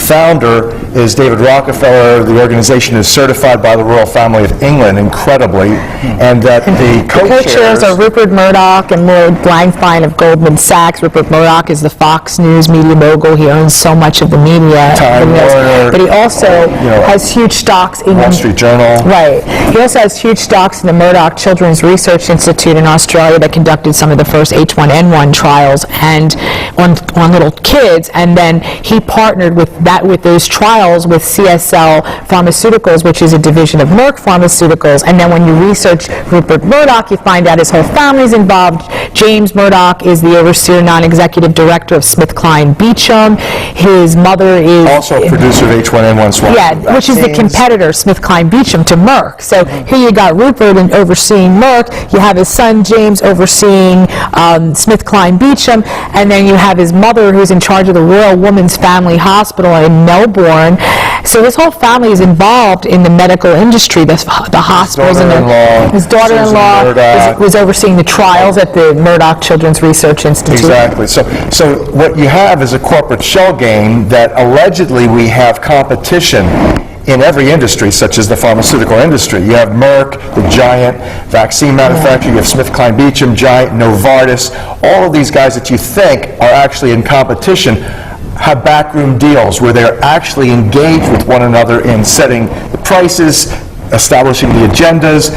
founder is David Rockefeller. The organization is certified by the Royal Family of England, incredibly, and that the co-chairs are Rupert Murdoch and Lloyd Blankfein of Goldman Sachs. Rupert Murdoch is the Fox News media mogul. He owns so much of the media. Time Warner, but he also has huge stocks in Wall Street Journal. Right. He also has huge stocks in the Murdoch Children's Research Institute in Australia that conducted some of the first H1N1 trials and on little kids, and then he partnered with those trials with CSL Pharmaceuticals, which is a division of Merck Pharmaceuticals. And then when you research Rupert Murdoch, you find out his whole family's involved. James Murdoch is the overseer, non-executive director of SmithKline Beecham. His mother is also a producer of H1N1 swine vaccines. Which is the competitor, SmithKline Beecham, to Merck. So here you got Rupert overseeing Merck. You have his son James overseeing SmithKline Beecham, and then you have his mother, who's in charge of the Royal Women's Family Hospital in Melbourne. So his whole family is involved in the medical industry, the hospitals. His daughter-in-law was overseeing the trials at the Murdoch Children's Research Institute. Exactly. So what you have is a corporate shell game that allegedly we have competition in every industry, such as the pharmaceutical industry. You have Merck, the giant vaccine manufacturer. You have SmithKline Beecham, giant, Novartis. All of these guys that you think are actually in competition have backroom deals where they're actually engaged with one another in setting the prices, establishing the agendas,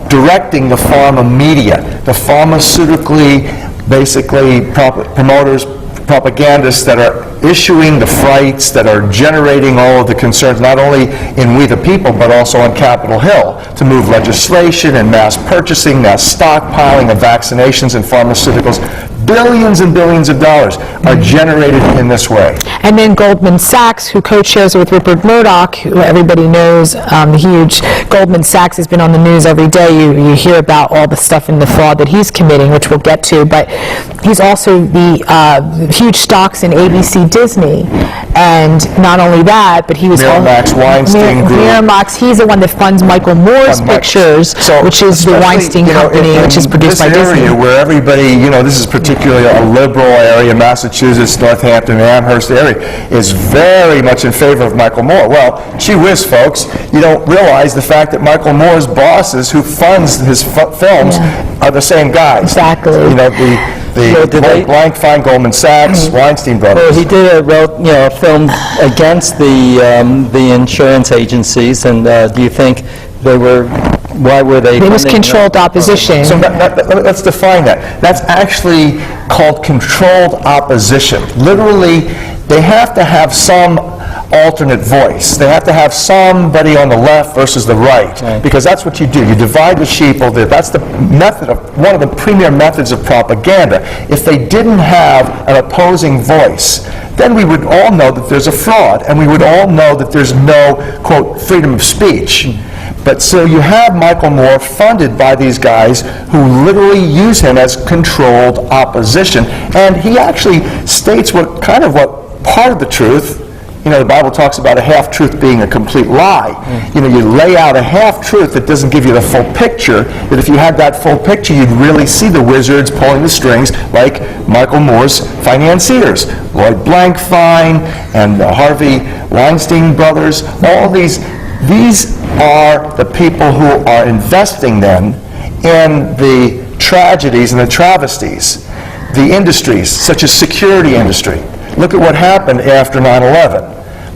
directing the pharma media, the pharmaceutically, basically promoters, propagandists that are issuing the frights, that are generating all of the concerns, not only in We the People, but also on Capitol Hill, to move legislation and mass purchasing, mass stockpiling of vaccinations and pharmaceuticals. Billions and billions of dollars are generated in this way. And then Goldman Sachs, who co-chairs with Rupert Murdoch, who everybody knows, huge. Goldman Sachs has been on the news every day. You hear about all the stuff in the fraud that he's committing, which we'll get to. But he's also the huge stocks in ABC Disney. And not only that, but he was Miramax Weinstein Group. Miramax, he's the one that funds Michael Moore's pictures, which is the Weinstein Company, which is produced by Disney. This area where everybody, this is particularly a liberal area, Massachusetts, Northampton, Amherst area, is very much in favor of Michael Moore. Well, gee whiz, folks, you don't realize the fact that Michael Moore's bosses, who funds his films, are the same guys. Exactly. The Blankfein, Goldman Sachs, Weinstein brothers. Well, he did a film against the insurance agencies, and do you think they were? Why were they? It was controlled opposition. So let's define that. That's actually called controlled opposition. Literally, they have to have some alternate voice. They have to have somebody on the left versus the right, because that's what you do. You divide the sheeple. That's the method of one of the premier methods of propaganda. If they didn't have an opposing voice, then we would all know that there's a fraud, and we would all know that there's no, quote, freedom of speech. But so you have Michael Moore funded by these guys who literally use him as controlled opposition, and he actually states what part of the truth. The Bible talks about a half-truth being a complete lie. You lay out a half-truth that doesn't give you the full picture, that if you had that full picture, you'd really see the wizards pulling the strings, like Michael Moore's financiers, Lloyd Blankfein and the Harvey Weinstein brothers. All these are the people who are investing then in the tragedies and the travesties, the industries, such as security industry. Look at what happened after 9/11.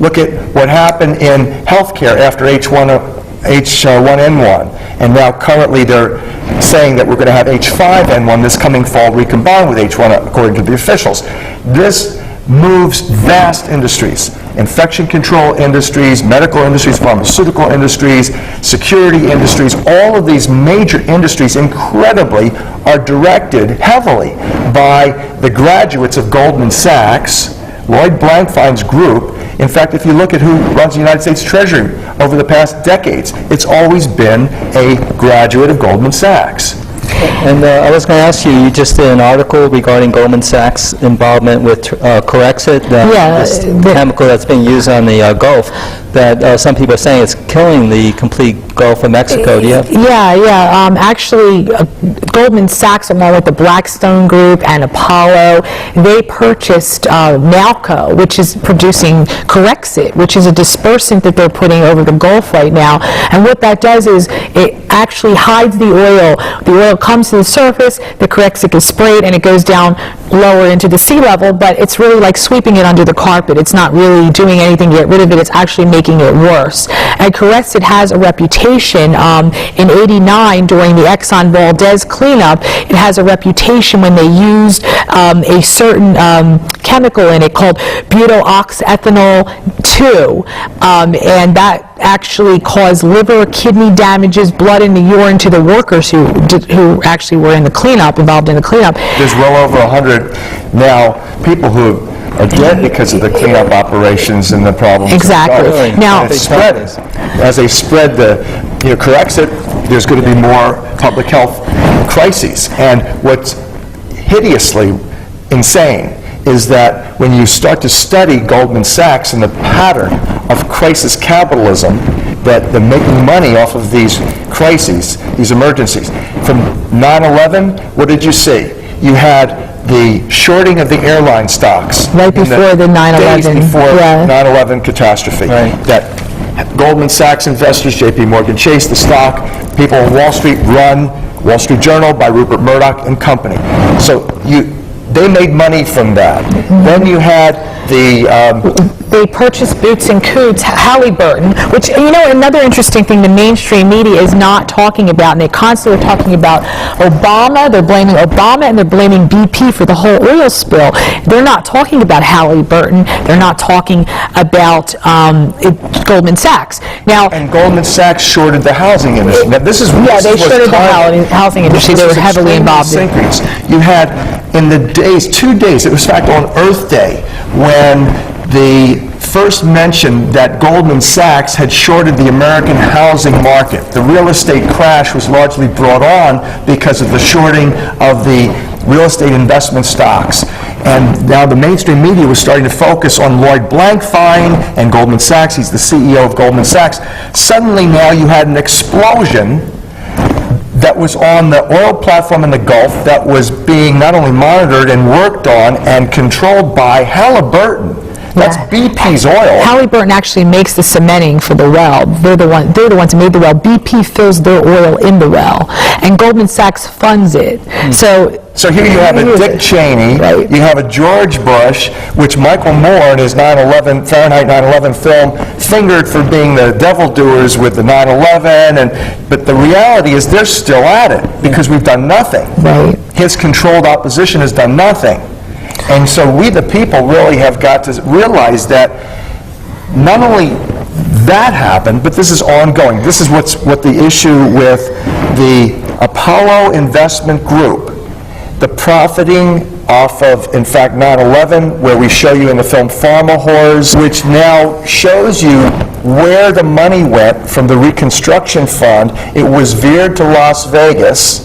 Look at what happened in healthcare after H1N1. And now currently they're saying that we're going to have H5N1 this coming fall recombined with H1, according to the officials. This moves vast industries, infection control industries, medical industries, pharmaceutical industries, security industries. All of these major industries, incredibly, are directed heavily by the graduates of Goldman Sachs, Lloyd Blankfein's group. In fact, if you look at who runs the United States Treasury over the past decades, it's always been a graduate of Goldman Sachs. And I was going to ask you, you just did an article regarding Goldman Sachs' involvement with Corexit, this chemical that's being used on the Gulf. that some people are saying it's killing the complete Gulf of Mexico. Do you have? Yeah. Actually, Goldman Sachs, along with the Blackstone Group and Apollo, they purchased Nalco, which is producing Corexit, which is a dispersant that they're putting over the Gulf right now. And what that does is it actually hides the oil. The oil comes to the surface, the Corexit is sprayed, and it goes down lower into the sea level, but it's really like sweeping it under the carpet. It's not really doing anything to get rid of it. It's actually making it worse. And Corexit has a reputation. In '89, during the Exxon Valdez cleanup, it has a reputation when they used a certain chemical in it called butoxethanol 2, and that actually caused liver, kidney damages, blood in the urine to the workers who actually were involved in the cleanup. There's well over 100 now people who are dead because of the cleanup operations and the problems. Exactly. Now, as they spread the Corexit, there's going to be more public health crises. And what's hideously insane is that when you start to study Goldman Sachs and the pattern of crisis capitalism, that they're making money off of these crises, these emergencies. From 9/11, what did you see? You had the shorting of the airline stocks. Right before the 9/11. Days before 9/11 catastrophe. Right. That Goldman Sachs investors, J.P. Morgan Chase, the stock, people on Wall Street run Wall Street Journal by Rupert Murdoch and company. So they made money from that. Then you had they purchased Boots and Coots, Halliburton, which, another interesting thing the mainstream media is not talking about, and they constantly are talking about Obama. They're blaming Obama, and they're blaming BP for the whole oil spill. They're not talking about Halliburton. They're not talking about Goldman Sachs. Now, and Goldman Sachs shorted the housing industry. Now, this is they shorted the housing industry. They were heavily involved in it. You had in the 2 days, it was in fact on Earth Day, when the first mention that Goldman Sachs had shorted the American housing market. The real estate crash was largely brought on because of the shorting of the real estate investment stocks. And now the mainstream media was starting to focus on Lloyd Blankfein and Goldman Sachs. He's the CEO of Goldman Sachs. Suddenly now you had an explosion that was on the oil platform in the Gulf that was being not only monitored and worked on and controlled by Halliburton. That's BP's oil. Halliburton actually makes the cementing for the well. They're the ones who made the well. BP fills their oil in the well, and Goldman Sachs funds it. So here you have a Dick Cheney, right. You have a George Bush, which Michael Moore in his Fahrenheit 9/11 film fingered for being the devil doers with the 9/11, but the reality is they're still at it because we've done nothing. Right. His controlled opposition has done nothing. And so we, the people, really have got to realize that not only that happened, but this is ongoing. This is what the issue with the Apollo Investment Group, the profiting off of, in fact, 9/11, where we show you in the film Pharma Whores, which now shows you where the money went from the Reconstruction Fund. It was veered to Las Vegas,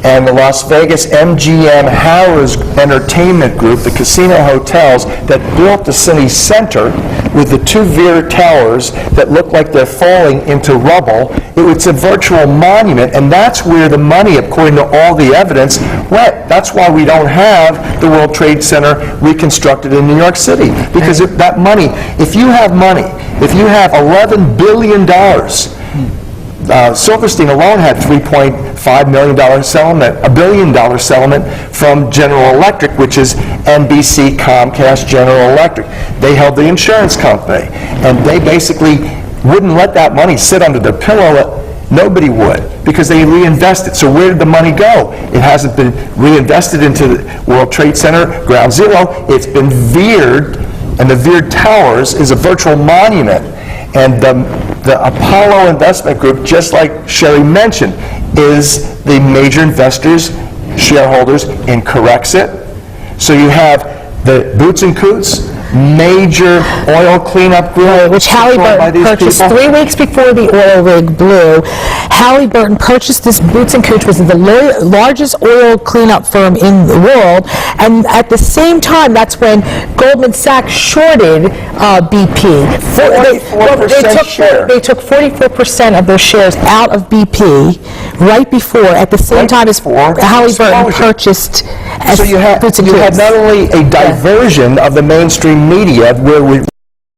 and the Las Vegas MGM Harrah's Entertainment Group, the casino hotels that built the city center with the two veer towers that look like they're falling into rubble. It's a virtual monument, and that's where the money, according to all the evidence, went. That's why we don't have the World Trade Center reconstructed in New York City. Because that money, if you have $11 billion, Silverstein alone had $3.5 million settlement, $1 billion settlement from General Electric, which is NBC, Comcast, General Electric. They held the insurance company, and they basically wouldn't let that money sit under their pillow. Nobody would, because they reinvested. So where did the money go? It hasn't been reinvested into the World Trade Center, Ground Zero. It's been veered, and the veered towers is a virtual monument. And the Apollo Investment Group, just like Sherri mentioned, is the major investors, shareholders in Corexit. So you have the Boots and Coots, major oil cleanup group which supported by Halliburton these purchased people? 3 weeks before the oil rig blew. Halliburton purchased this. Boots and Cooch was the largest oil cleanup firm in the world, and at the same time, that's when Goldman Sachs shorted BP. 44% share. They took 44% of their shares out of BP right before, at the same time as before Halliburton explosion. purchased So you had Boots and not Cooch. only a diversion of the mainstream media where